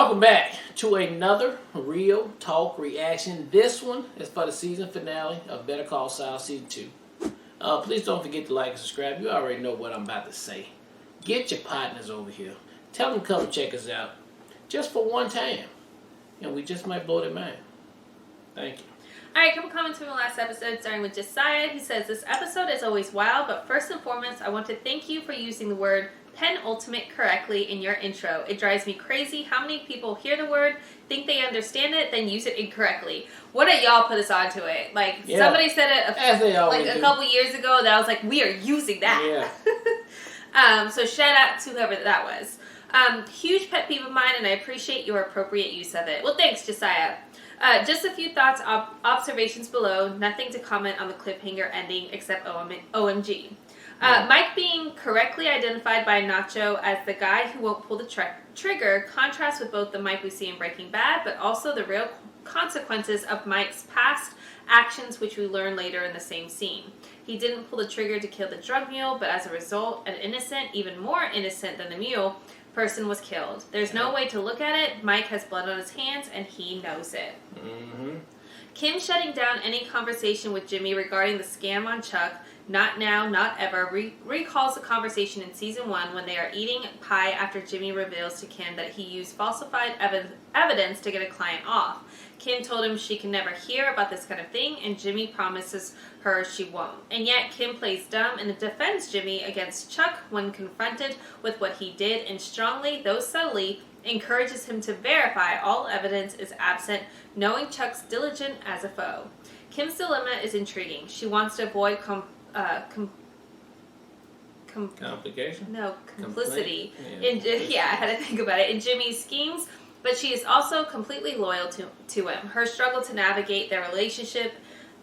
Welcome back to another Real Talk reaction. This one is for the season finale of Better Call Saul Season 2. Please don't forget to like and subscribe. You already know what I'm about to say. Get your partners over here. Tell them to come check us out. Just for one time. And we just might blow their mind. Thank you. Alright, a couple comments from the last episode, starting with Josiah. He says, this episode is always wild, but first and foremost, I want to thank you for using the word penultimate correctly in your intro. It drives me crazy how many people hear the word, think they understand it, then use it incorrectly. What did y'all put us onto it? Like, somebody said it a couple years ago that I was like, we are using that. Yeah. So shout out to whoever that was. Huge pet peeve of mine, and I appreciate your appropriate use of it. Well, thanks, Josiah. Just a few thoughts, observations below. Nothing to comment on the cliffhanger ending except OMG. Mike being correctly identified by Nacho as the guy who won't pull the trigger contrasts with both the Mike we see in Breaking Bad, but also the real consequences of Mike's past actions, which we learn later in the same scene. He didn't pull the trigger to kill the drug mule, but as a result, an innocent, even more innocent than the mule, person was killed. There's no way to look at it. Mike has blood on his hands, and he knows it. Mm-hmm. Kim shutting down any conversation with Jimmy regarding the scam on Chuck, not now, not ever, recalls the conversation in Season 1 when they are eating pie after Jimmy reveals to Kim that he used falsified evidence to get a client off. Kim told him she can never hear about this kind of thing, and Jimmy promises her she won't. And yet Kim plays dumb and defends Jimmy against Chuck when confronted with what he did, and strongly, though subtly, encourages him to verify all evidence is absent, knowing Chuck's diligent as a foe. Kim's dilemma is intriguing. She wants to avoid complication? No, complicity. I had to think about it. In Jimmy's schemes, but she is also completely loyal to him. Her struggle to navigate their relationship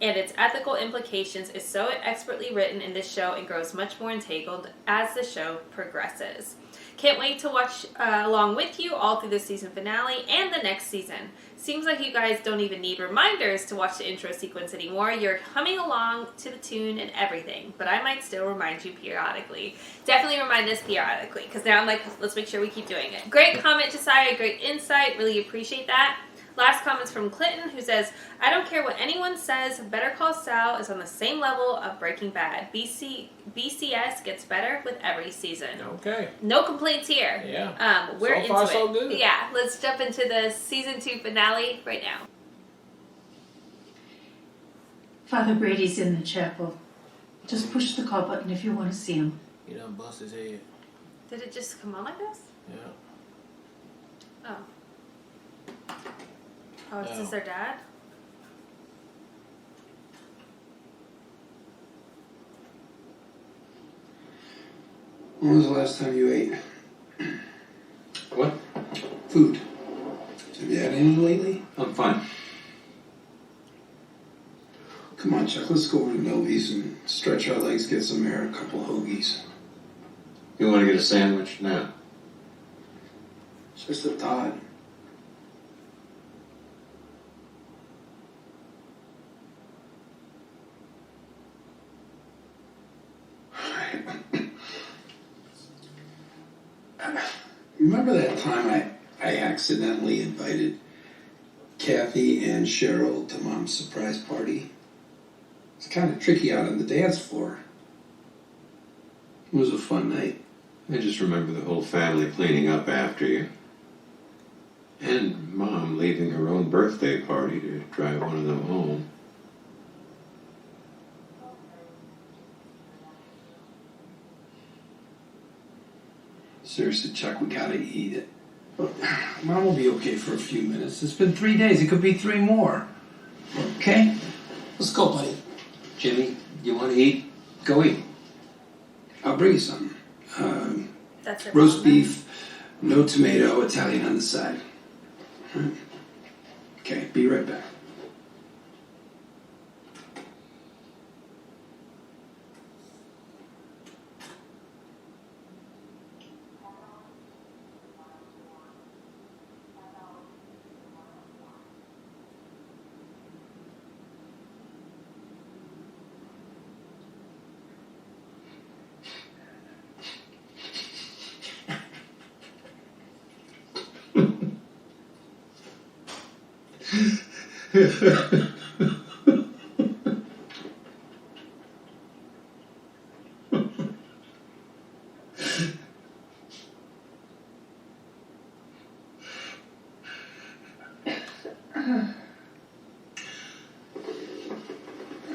and its ethical implications is so expertly written in this show and grows much more entangled as the show progresses. Can't wait to watch along with you all through the season finale and the next season. Seems like you guys don't even need reminders to watch the intro sequence anymore. You're humming along to the tune and everything, but I might still remind you periodically. Definitely remind us periodically, because now I'm like, let's make sure we keep doing it. Great comment, Josiah. Great insight. Really appreciate that. Last comments from Clinton, who says, I don't care what anyone says, Better Call Saul is on the same level of Breaking Bad. BCS gets better with every season. Okay. No complaints here. Yeah. We're so far, into so it. good. Yeah, let's jump into the Season 2 finale right now. Father Brady's in the chapel. Just push the call button if you want to see him. He done bust his head. Did it just come on like this? Yeah. Oh. Oh, is this their dad? When was the last time you ate? What? Food. Have you had any lately? I'm fine. Come on, Chuck, let's go over to Novi's and stretch our legs, get some air, a couple hoagies. You want to get a sandwich now? It's just a thought. Remember that time I accidentally invited Kathy and Cheryl to Mom's surprise party? It's kind of tricky out on the dance floor. It was a fun night. I just remember the whole family cleaning up after you. And Mom leaving her own birthday party to drive one of them home. Seriously, Chuck, we gotta eat it. Look, Mom will be okay for a few minutes. It's been 3 days. It could be 3 more. Okay? Let's go, buddy. Jimmy, you want to eat? Go eat. I'll bring you something. That's it. Roast beef, no tomato, Italian on the side. Right. Okay, be right back.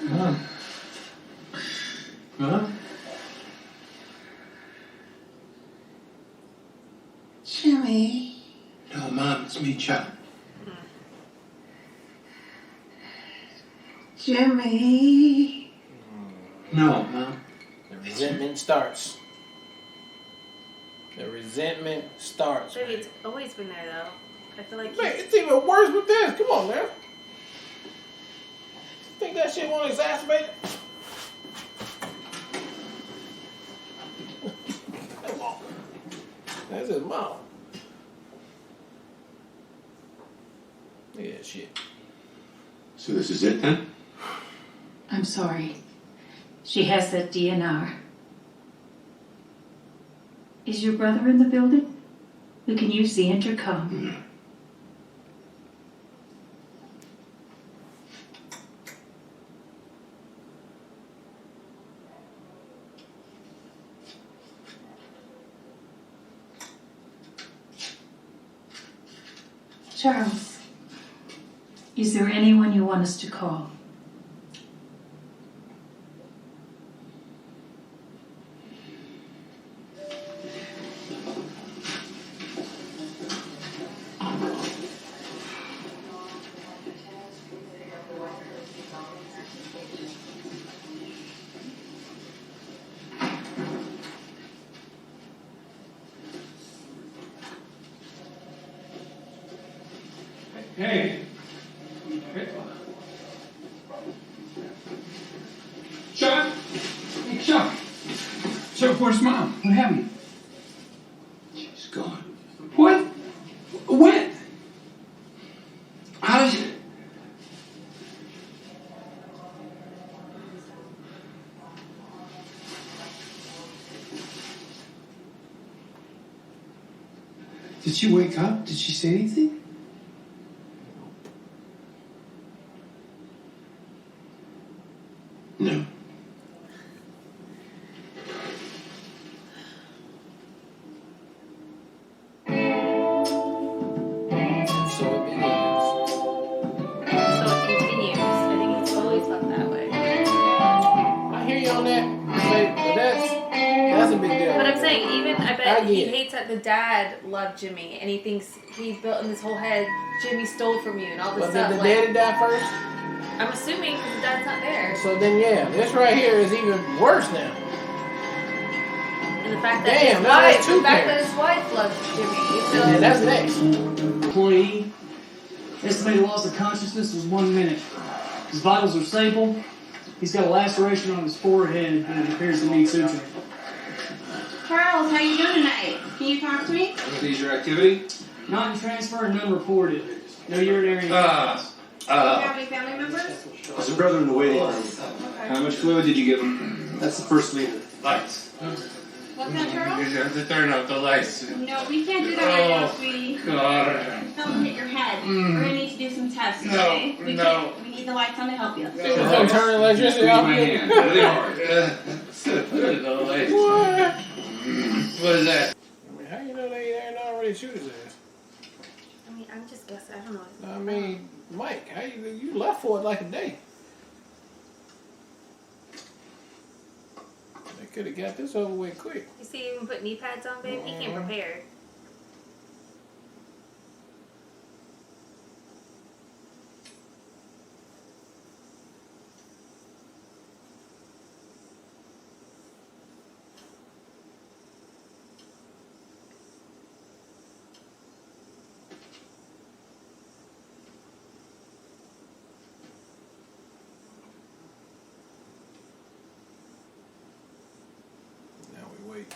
Mom. Mom? Jimmy. No, Mom, it's me, Chuck. Jimmy. No, Mom. The resentment starts. The resentment starts. Baby, it's always been there though. I feel like Man, it's even worse with this. Come on, man. Think that shit won't exacerbate it? Come on. That's his mom. Yeah, shit. So this is it then? I'm sorry. She has that DNR. Is your brother in the building? We can use the intercom. No. Charles, is there anyone you want us to call? Hey. Chuck? Hey, Chuck. Chuck, where's Mom? What happened? She's gone. What? When? How did you... Did she wake up? Did she say anything? No. So it begins. so it continues. I think it's always felt that way. I hear you on that, but that's a big deal. But I'm saying, even I I bet get he it. hates that the dad loved Jimmy, and he thinks he built in his whole head Jimmy stole from you and all this But did stuff. the Like, daddy die first? I'm assuming because the dad's not there, So then, yeah, this right here is even worse now. and the fact that Damn, his now there's wife, two the fact that parents. his wife loves Jimmy. So And that's next. Employee. Estimated loss of consciousness was 1 minute. His vitals are stable. He's got a laceration on his forehead and it appears to need suturing. Charles, how you doing tonight? Can you talk to me? Leisure activity? Not in transfer and none reported. No urinary Uh, infections. Do you have any family members? There's a brother in the waiting room. How much fluid did you give him? That's the first meter. Lights. What's that, Charles? You have to turn off the lights. No, we can't do that right now, sweetie. God. Don't hit your head. We're gonna need to do some tests, okay? We no. can't. We need the lights on to help you. Don't turn the electricity Squeeze off. my hand really hard. The lights. What? What is that? I mean, how you know they ain't already shoot his ass? I mean, I'm just guessing. I don't know. I mean, Mike, how you left for it like a day? They could have got this over with quick. You see, he even put knee pads on, babe. He came prepared. Now we wait.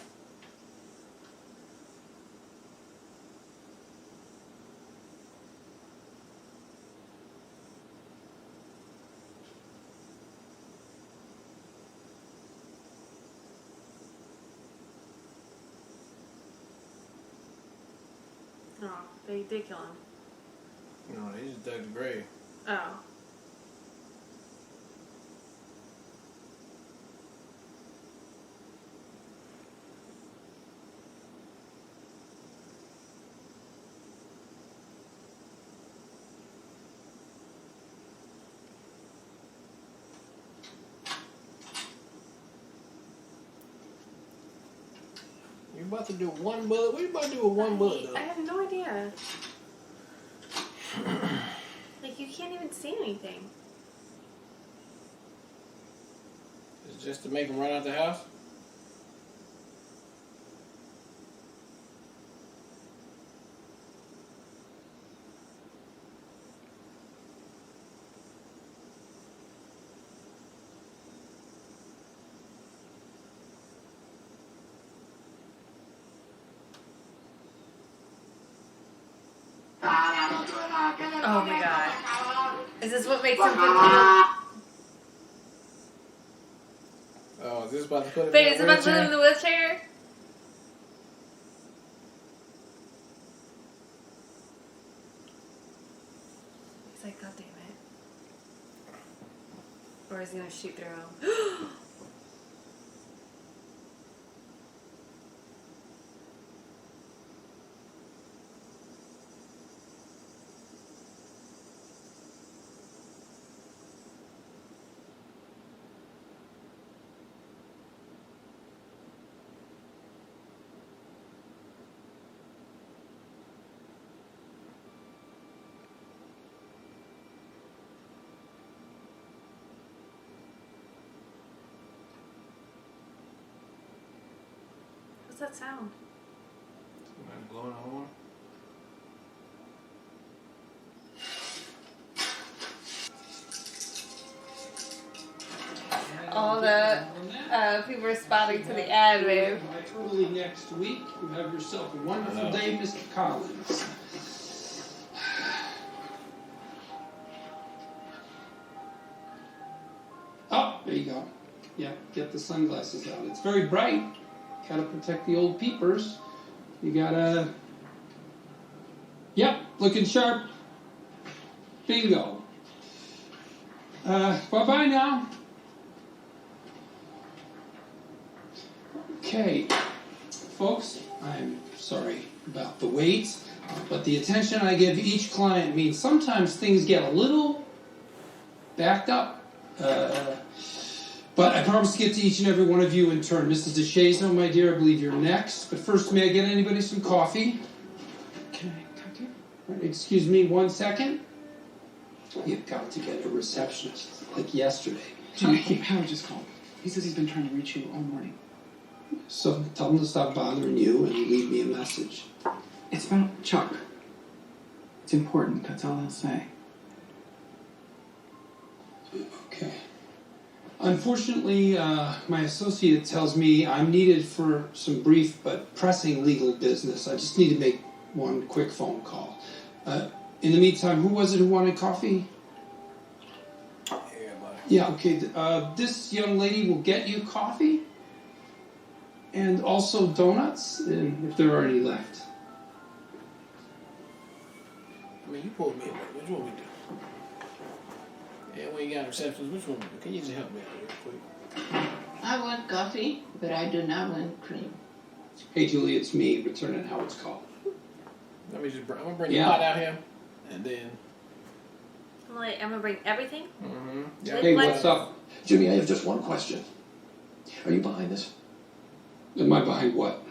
Oh, they did kill him. No, they just dug the grave. Oh. You about to do one bullet? What are you about to do with one bullet, I though? have no idea. Like, you can't even see anything. It's just to make him run out the house? Oh my god. Is this what makes him put the... Oh, is this about to put him Wait, in is the it about to put him in wheelchair? the wheelchair? He's like, God damn it. Or is he gonna shoot through him? What's that sound? Somebody blowing a horn? All the people responding to the ad, babe. Early next week, you have yourself a wonderful day, Mr. Collins. Oh, there you go. Yeah, get the sunglasses out. It's very bright. Gotta protect the old peepers. You gotta... Yep, looking sharp. Bingo. Bye-bye now. Okay, folks, I'm sorry about the wait, but the attention I give each client means sometimes things get a little backed up. But I promise to get to each and every one of you in turn. Mrs. DeShazo, my dear, I believe you're next. But first, may I get anybody some coffee? Can I come to you? Right, excuse me 1 second. You've got to get a receptionist, like yesterday. Howard just called. He says he's been trying to reach you all morning. So tell them to stop bothering you and leave me a message. It's about Chuck. It's important, that's all I'll say. Okay. Unfortunately, my associate tells me I'm needed for some brief but pressing legal business. I just need to make one quick phone call. In the meantime, who was it who wanted coffee? Everybody. Yeah, okay. This young lady will get you coffee. And also donuts, if there are any left. I mean, you pulled me away. Which one we do? Yeah, we ain't got receptions. Which one we do? Can you just help me out real quick? I want coffee, but I do not want cream. Hey, Julie, it's me. Returning Howard's call. Let me just I'm going to bring the pot out here. And then... I'm gonna bring everything? Mm-hmm. Yeah. Hey, what's up? Jimmy, I have just one question. Are you behind this? Am I behind what?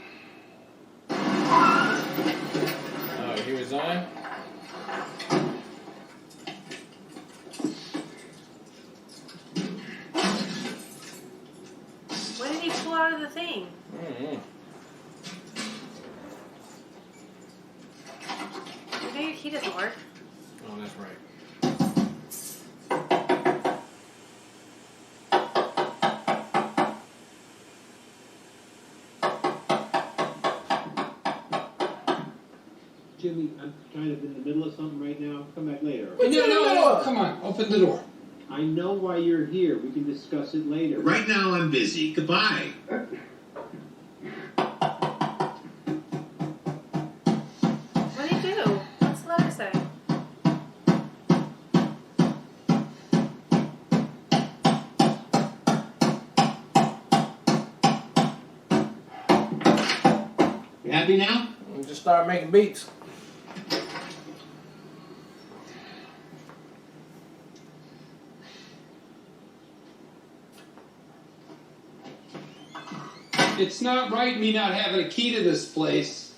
He resigned? What did he pull out of the thing? Mm-hmm. You know your key doesn't work. Oh, that's right. Jimmy, I'm kind of in the middle of something right now. Come back later. No, come on, open the door. I know why you're here. We can discuss it later. Right now I'm busy. Goodbye. What did he do? What's the letter say? Happy now? And just start making beats. It's not right me not having a key to this place.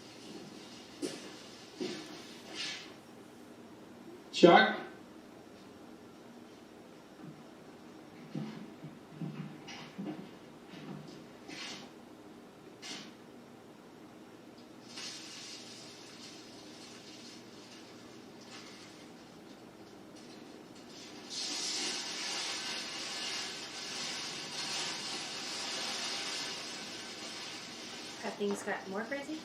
Chuck? Have things got more crazy?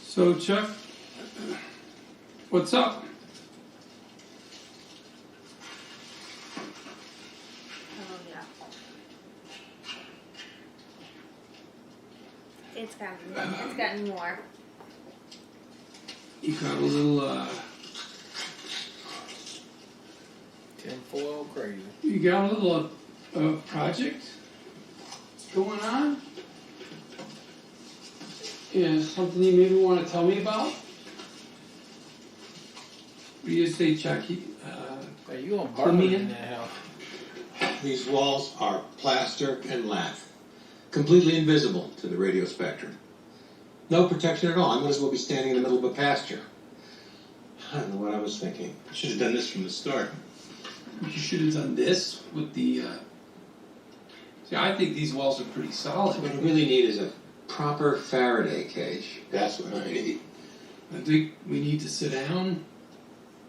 So, Chuck, what's up? Oh, yeah. It's gotten more. You got a little, Tinfoil crazy. you got a little project going on? Yeah, something you maybe want to tell me about? What do you say, Chucky? Hey, you gonna burn me in that house? These walls are plaster and lath. Completely invisible to the radio spectrum. No protection at all. I might as well be standing in the middle of a pasture. I don't know what I was thinking. I should have done this from the start. You should have done this with the, See, I think these walls are pretty solid. What I really need is a proper Faraday cage. That's what I need. I think we need to sit down,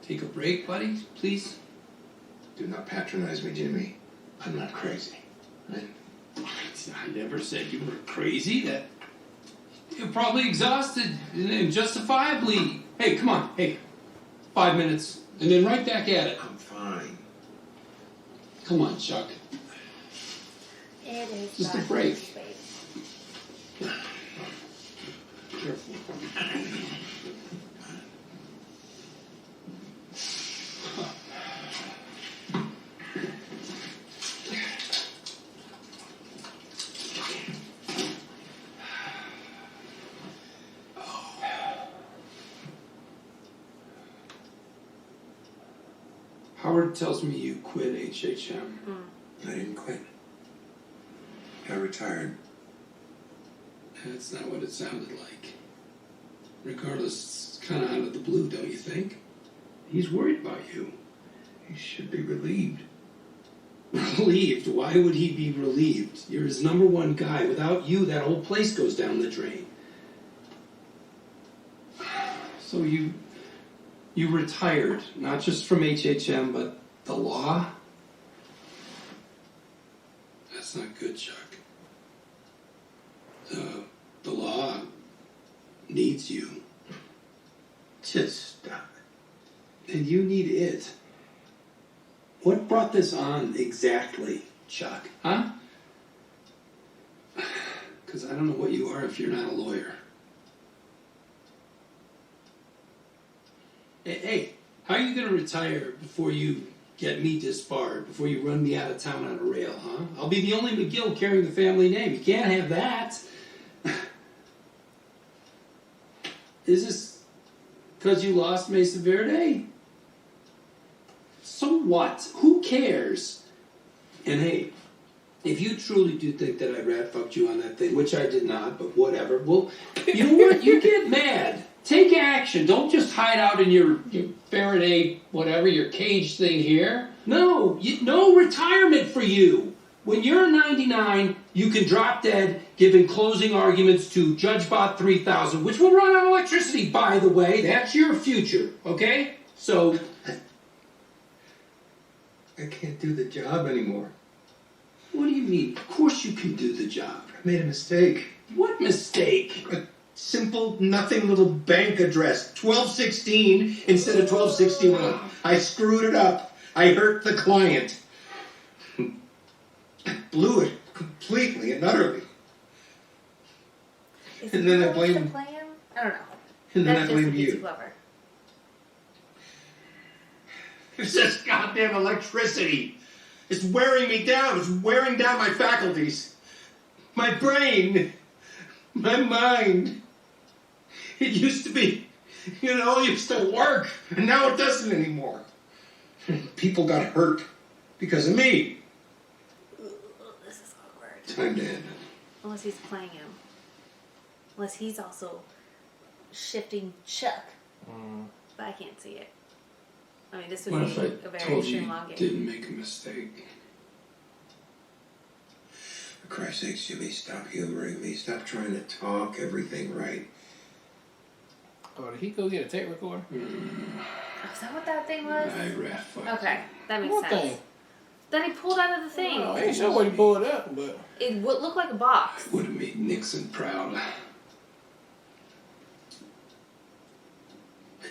take a break, buddy, please. Do not patronize me, Jimmy. I'm not crazy. Right? I never said you were crazy. That you're probably exhausted and justifiably. Hey, come on. Hey, 5 minutes, and then right back at it. I'm fine. Come on, Chuck. It is Just a not break. space. Careful. Howard tells me you quit HHM. I didn't quit. I retired. That's not what it sounded like. Regardless, it's kind of out of the blue, don't you think? He's worried about you. He should be relieved. Relieved? Why would he be relieved? You're his number one guy. Without you, that whole place goes down the drain. So you retired, not just from HHM, but the law? That's not good, Chuck. The law needs you. Just stop it. And you need it. What brought this on exactly, Chuck? Huh? Because I don't know what you are if you're not a lawyer. Hey, how are you going to retire before you get me disbarred, before you run me out of town on a rail, huh? I'll be the only McGill carrying the family name. You can't have that. Is this because you lost Mesa Verde? So what? Who cares? And hey, if you truly do think that I rat fucked you on that thing, which I did not, but whatever, well, you know what? You get mad. Take action. Don't just hide out in your Faraday, whatever, your cage thing here. No, no retirement for you. When you're 99, you can drop dead giving closing arguments to JudgeBot 3000, which will run on electricity, by the way. That's your future, okay? So... I can't do the job anymore. What do you mean? Of course you can do the job. I made a mistake. What mistake? A simple, nothing little bank address. 1216 instead of 1261. I screwed it up. I hurt the client. I blew it completely and utterly. And then I blame... I don't know. And then I That's blamed just you. clever. It's just goddamn electricity. It's wearing me down. It's wearing down my faculties. My brain. My mind. It used to be, it used to work. And now it doesn't anymore. People got hurt because of me. This is awkward. Time to end it. Unless he's playing him. Unless he's also shifting Chuck. But I can't see it. I mean, this would What be if I a very told you extreme long game. didn't make a mistake? For Christ's sakes, Jimmy, stop humoring me. Stop trying to talk everything right. Oh, did he go get a tape recorder? Oh, is that what that thing was? I rat fucked. Okay, that makes What sense. thing? That he pulled out of the thing. Oh, I ain't sure what he pulled up, but It would look like a box. Would have made Nixon proud. I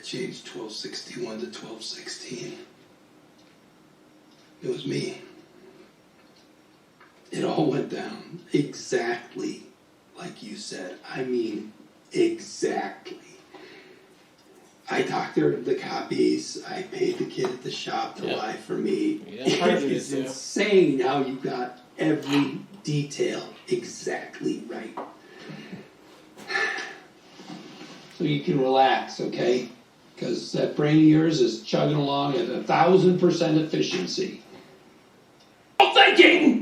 changed 1261 to 1216. It was me. It all went down exactly like you said. I mean, exactly. I doctored the copies. I paid the kid at the shop to lie for me. Yeah, I've heard of It's this, yeah. insane how you got every detail exactly right. So you can relax, okay? Because that brain of yours is chugging along at 1,000% efficiency. No thinking!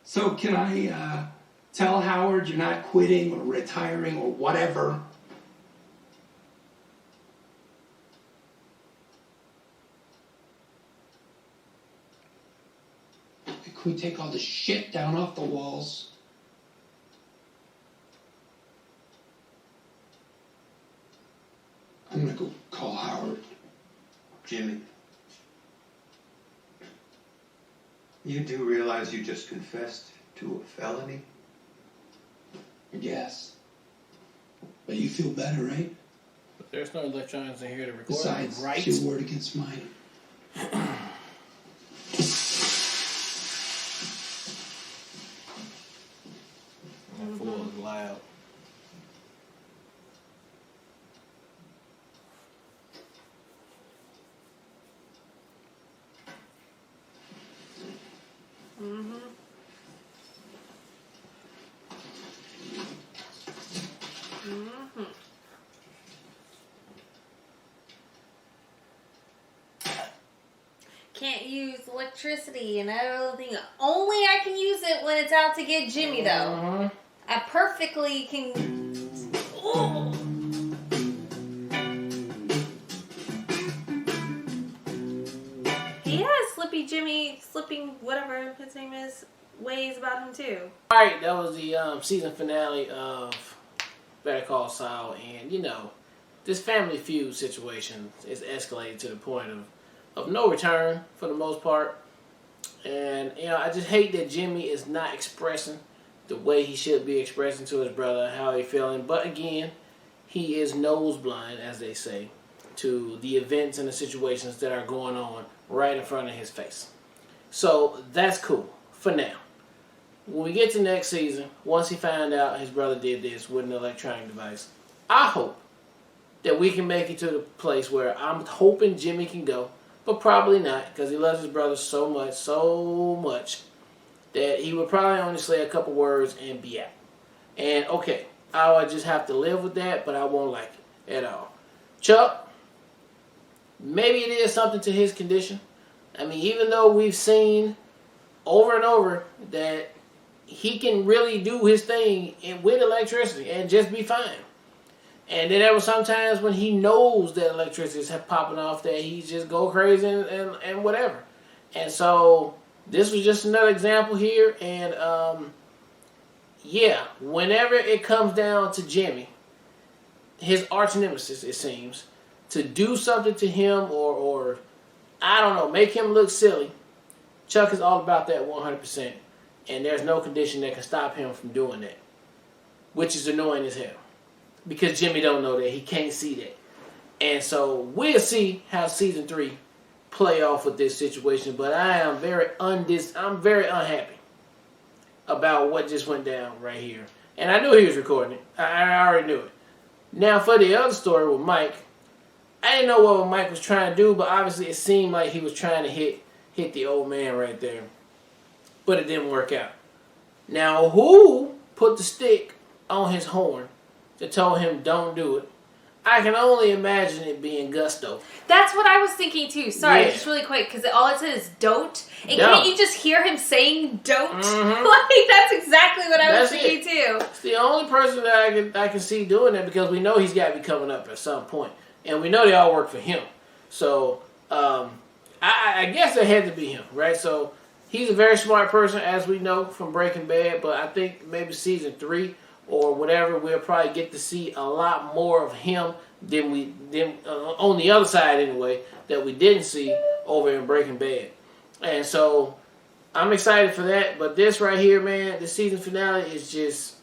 So can I tell Howard you're not quitting or retiring or whatever? Can we take all the shit down off the walls? I'm gonna go call Howard. Jimmy, you do realize you just confessed to a felony? Yes. But you feel better, right? But there's no electronics in here to record. Besides, right? it's your word against mine. That fool is loud. Can't use electricity and everything. Only I can use it when it's out to get Jimmy, though. I perfectly can. Oh. He has Slipping, whatever his name is, ways about him too. Alright, that was the season finale of Better Call Saul, and this family feud situation is escalated to the point of no return for the most part. And I just hate that Jimmy is not expressing the way he should be expressing to his brother how he's feeling. But again, he is nose blind, as they say, to the events and the situations that are going on right in front of his face. So that's cool for now. When we get to next season, once he found out his brother did this with an electronic device, I hope that we can make it to the place where I'm hoping Jimmy can go, but probably not, because he loves his brother so much, that he would probably only say a couple words and be out. And okay, I would just have to live with that, but I won't like it at all. Chuck, maybe it is something to his condition. I mean, even though we've seen over and over that he can really do his thing with electricity and just be fine. And then there were some times when he knows that electricity is popping off that he just go crazy and whatever. And so this was just another example here. And yeah, whenever it comes down to Jimmy, his arch nemesis, it seems, to do something to him or I don't know, make him look silly, Chuck is all about that 100%. And there's no condition that can stop him from doing that. Which is annoying as hell. Because Jimmy don't know that. He can't see that. And so we'll see how season 3 play off with this situation. But I am very unhappy about what just went down right here. And I knew he was recording it. I already knew it. Now, for the other story with Mike, I didn't know what Mike was trying to do, but obviously it seemed like he was trying to hit the old man right there. But it didn't work out. Now, who put the stick on his horn that told him don't do it? I can only imagine it being Gusto. That's what I was thinking too. Sorry, Yeah. just really quick, because all it says is don't. And Don't. can't you just hear him saying don't? Mhm. Like, that's exactly what I was That's thinking too. It's the only person that I can see doing that, because we know he's got to be coming up at some point. And we know they all work for him. So, I guess it had to be him, right? So, he's a very smart person, as we know from Breaking Bad, but I think maybe season 3 or whatever, we'll probably get to see a lot more of him than on the other side anyway, that we didn't see over in Breaking Bad. And so, I'm excited for that, but this right here, man, the season finale is just,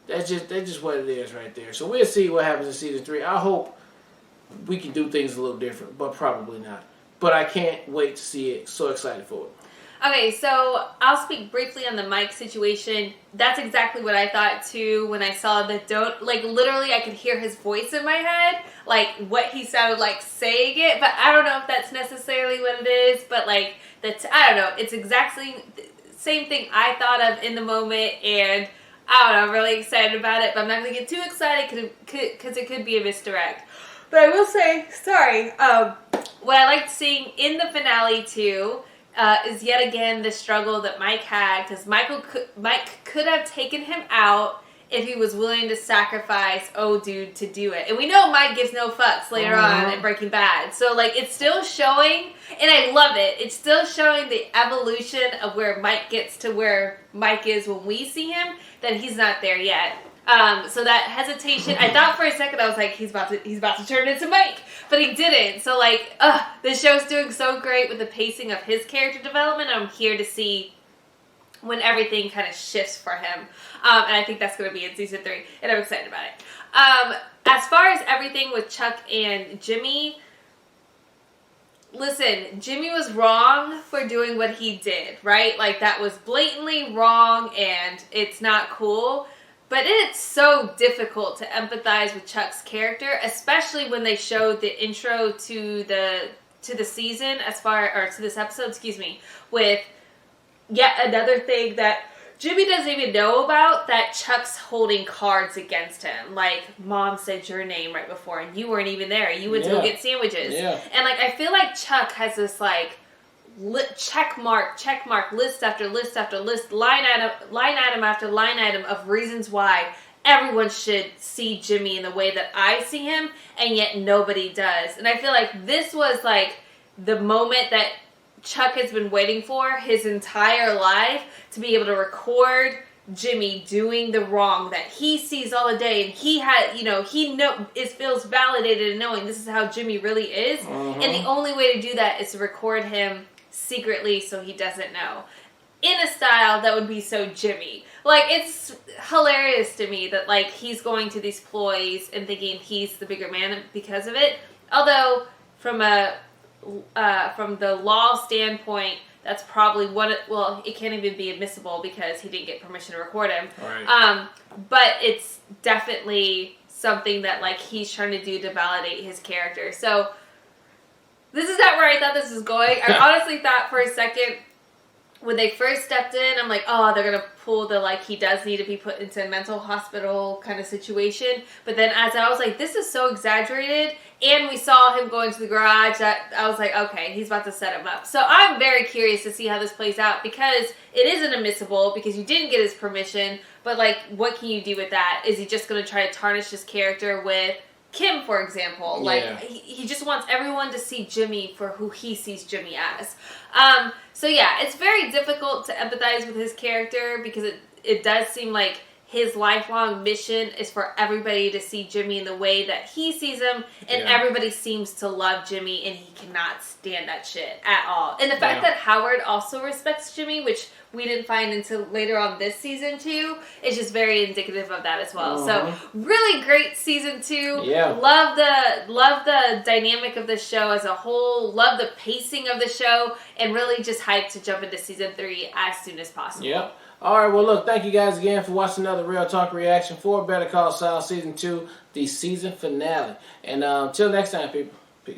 That's just what it is right there. So we'll see what happens in season 3. I hope we can do things a little different, but probably not. But I can't wait to see it. So excited for it. Okay, so I'll speak briefly on the Mike situation. That's exactly what I thought too when I saw the don't. Like, literally, I could hear his voice in my head, like what he sounded like saying it. But I don't know if that's necessarily what it is. But like, I don't know. It's exactly the same thing I thought of in the moment, and I don't know. I'm really excited about it, but I'm not going to get too excited because it could be a misdirect. But I will say, sorry. What I liked seeing in the finale too. Is yet again the struggle that Mike had, because Mike could have taken him out if he was willing to sacrifice dude to do it. And we know Mike gives no fucks later on in Breaking Bad. So like, it's still showing, and I love it. It's still showing the evolution of where Mike gets to where Mike is when we see him, that he's not there yet. So that hesitation, I thought for a second, I was like, he's about to turn into Mike, but he didn't. So like, this show's doing so great with the pacing of his character development. I'm here to see when everything kind of shifts for him. And I think that's going to be in season 3, and I'm excited about it. As far as everything with Chuck and Jimmy, listen, Jimmy was wrong for doing what he did, right? Like, that was blatantly wrong, and it's not cool. But it's so difficult to empathize with Chuck's character, especially when they showed the intro to the season, to this episode, with yet another thing that Jimmy doesn't even know about, that Chuck's holding cards against him. Like, Mom said your name right before, and you weren't even there. You went to go get sandwiches. Yeah. And like, I feel like Chuck has this like check mark, list after list after list, line item after line item of reasons why everyone should see Jimmy in the way that I see him, and yet nobody does. And I feel like this was like the moment that Chuck has been waiting for his entire life, to be able to record Jimmy doing the wrong that he sees all the day, and he had, feels validated in knowing this is how Jimmy really is. And the only way to do that is to record him secretly so he doesn't know, in a style that would be so Jimmy. Like, it's hilarious to me that like he's going to these ploys and thinking he's the bigger man because of it. Although from the law standpoint, that's probably it can't even be admissible because he didn't get permission to record him. Right. But it's definitely something that like he's trying to do to validate his character. So this is not where I thought this was going. I honestly thought for a second, when they first stepped in, I'm like, oh, they're going to pull the, like, he does need to be put into a mental hospital kind of situation. But then as I was like, this is so exaggerated, and we saw him go into the garage, that I was like, okay, he's about to set him up. So I'm very curious to see how this plays out, because it isn't admissible, because you didn't get his permission. But, like, what can you do with that? Is he just going to try to tarnish his character with Kim, for example? Like, he just wants everyone to see Jimmy for who he sees Jimmy as. So yeah, it's very difficult to empathize with his character, because it does seem like his lifelong mission is for everybody to see Jimmy in the way that he sees him, and everybody seems to love Jimmy, and he cannot stand that shit at all. And the fact that Howard also respects Jimmy, which we didn't find until later on this season 2, is just very indicative of that as well. So really great season 2. Yeah. Love the dynamic of the show as a whole. Love the pacing of the show, and really just hyped to jump into season 3 as soon as possible. Yep. All right, well, look, thank you guys again for watching another Real Talk reaction for Better Call Saul Season 2, the season finale. And until next time, people.